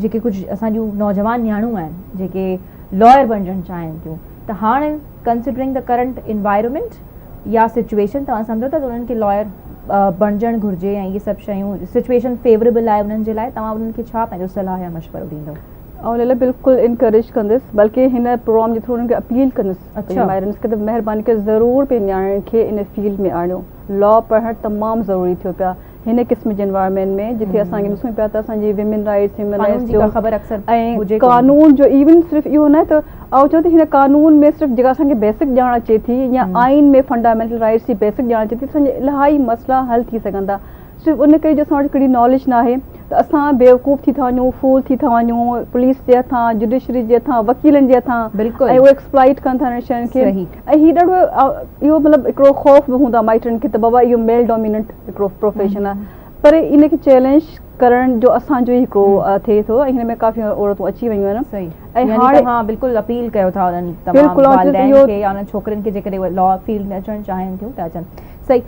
जेके कुछ असां जूं नौजवान न्याणूं आहिनि जेके लॉयर बणजणु चाहिनि थियूं त हाणे कंसिडरिंग द करंट इन्वायरमेंट या सिचुएशन तव्हां सम्झो था त उन्हनि खे लॉयर बणजणु घुरिजे ऐं इहे सभु शयूं सिचुएशन फेवरेबल आहे उन्हनि जे लाइ तव्हां उन्हनि खे छा पंहिंजो सलाह या मशवरो ॾींदव? ऐं बिल्कुलु इनकरेज कंदसि बल्कि हिन प्रोग्राम जे थ्रू उन्हनि खे अपील कंदसि अच्छा माइरन्स खे त महिरबानी करे ज़रूरु पंहिंजे नियाणियुनि खे इन फील्ड में आणियो। लॉ पढ़णु तमामु ज़रूरी थियो पिया हिन क़िस्म जे एनवायरमेंट में जिथे असांखे ॾिसूं पिया त असांजी विमेन राइट्स ह्यूमन राइट्स जो ख़बर अक्सर ऐं कानून जो इवन सिर्फ़ु इहो न त ऐं चओ त हिन कानून में सिर्फ़ु जेका असांखे बेसिक ॼाण अचे थी या आइन में फंडामेंटल राइट्स जी बेसिक ॼाण अचे थी असांजा इलाही मसइला हल थी सघनि था। सिर्फ़ु उन करे जो असां वटि हिकिड़ी नॉलेज न आहे त असां बेवकूफ़ थी था वञूं फूल थी था वञूं पुलिस जे हथां जुडिशरी जे हथां वकीलनि जे हथां ऐं उहे एक्सप्लॉइट कनि था हिन शयुनि खे ऐं हीउ ॾाढो इहो मतिलबु हिकिड़ो ख़ौफ़ बि हूंदो आहे माइटनि खे त बाबा इहो मेल डोमिनेंट हिकिड़ो प्रोफेशन आहे पर इनखे चैलेंज करण जो असांजो ई हिकिड़ो थिए थो ऐं हिन में काफ़ी औरतूं अची वियूं आहिनि ऐं हाणे हा बिल्कुलु अपील कयो था उन्हनि तमामु वालिदैन खे या उन्हनि छोकिरियुनि खे जेकॾहिं लॉ फील्ड में अचणु चाहिनि थियूं त अचनि।